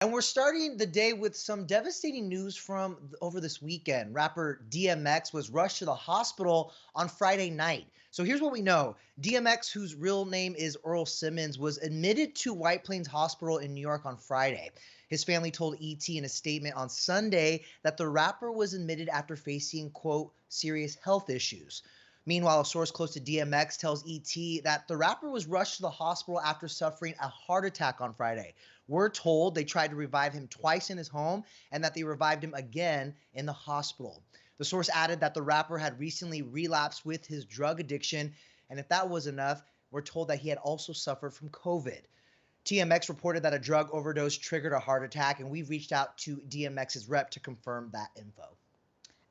And we're starting the day with some devastating news from over this weekend. Rapper DMX was rushed to the hospital on Friday night. So here's what we know. DMX, whose real name is Earl Simmons, was admitted to White Plains Hospital in New York on Friday. His family told ET in a statement on Sunday that the rapper was admitted after facing, quote, serious health issues. Meanwhile, a source close to DMX tells ET that the rapper was rushed to the hospital after suffering a heart attack on Friday. We're told they tried to revive him twice in his home and that they revived him again in the hospital. The source added that the rapper had recently relapsed with his drug addiction, and if that was enough, we're told that he had also suffered from COVID. TMX reported that a drug overdose triggered a heart attack, and we've reached out to DMX's rep to confirm that info.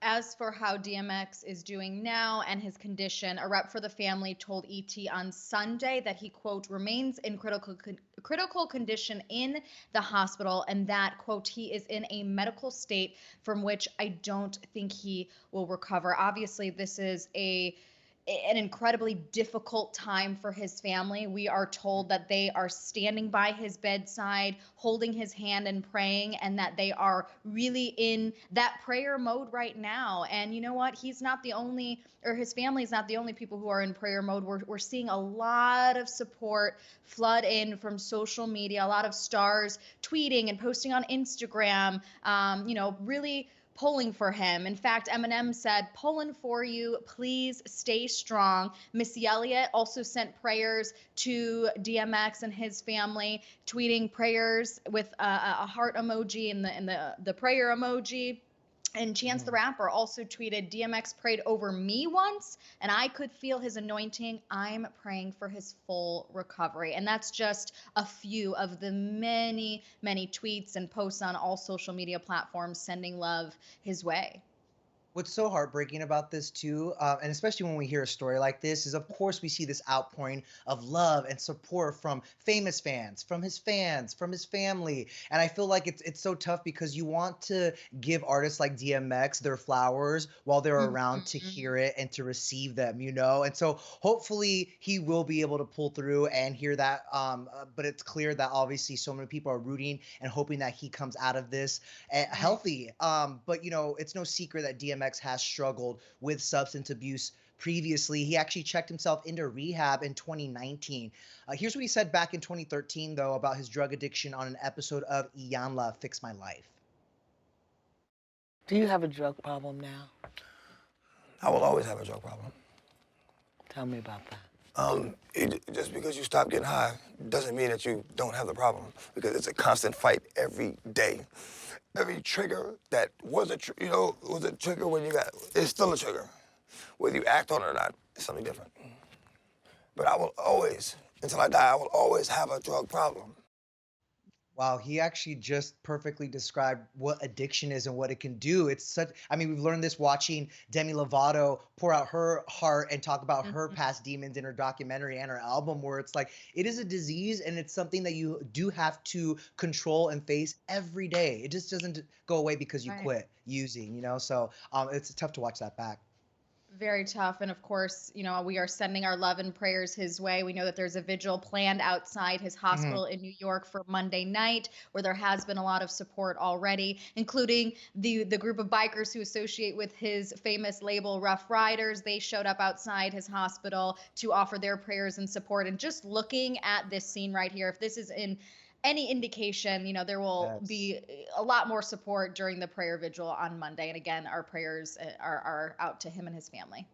As for how DMX is doing now and his condition, a rep for the family told ET on Sunday that he, quote, remains in critical condition in the hospital and that, quote, he is in a medical state from which I don't think he will recover. Obviously, this is an incredibly difficult time for his family. We are told that they are standing by his bedside, holding his hand and praying, and that they are really in that prayer mode right now. And you know what? He's not the only, or his family is not the only people who are in prayer mode. We're seeing a lot of support flood in from social media, a lot of stars tweeting and posting on Instagram, really pulling for him. In fact, Eminem said, pulling for you, please stay strong. Missy Elliott also sent prayers to DMX and his family, tweeting prayers with a heart emoji and the prayer emoji. And Chance the Rapper also tweeted, DMX prayed over me once, and I could feel his anointing. I'm praying for his full recovery. And that's just a few of the many, many tweets and posts on all social media platforms sending love his way. What's so heartbreaking about this too, and especially when we hear a story like this, is of course we see this outpouring of love and support from famous fans, from his family, and I feel like it's so tough because you want to give artists like DMX their flowers while they're around to Mhm. hear it and to receive them, you know. And so hopefully he will be able to pull through and hear that. But it's clear that obviously so many people are rooting and hoping that he comes out of this Right. healthy. But you know, it's no secret that DMX has struggled with substance abuse previously. He actually checked himself into rehab in 2019. Here's what he said back in 2013, though, about his drug addiction on an episode of Iyanla Fix My Life. Do you have a drug problem now? I will always have a drug problem. Tell me about that. Just because you stop getting high doesn't mean that you don't have the problem, because it's a constant fight every day. Every trigger that was was a trigger when you got, it's still a trigger. Whether you act on it or not, it's something different. But I will always, until I die, I will always have a drug problem. Wow, he actually just perfectly described what addiction is and what it can do. It's such, I mean, we've learned this watching Demi Lovato pour out her heart and talk about her Mhm. past demons in her documentary and her album, where it's like, it is a disease and it's something that you do have to control and face every day. It just doesn't go away because you Right. quit using, you know? So it's tough to watch that back. Very tough. And of course, we are sending our love and prayers his way. We know that there's a vigil planned outside his Mhm. hospital in New York for Monday night, where there has been a lot of support already, including the group of bikers who associate with his famous label Rough Riders. They showed up outside his hospital to offer their prayers and support. And just looking at this scene right here, if this is in any indication, there will Yes. be a lot more support during the prayer vigil on Monday. And again, our prayers are out to him and his family.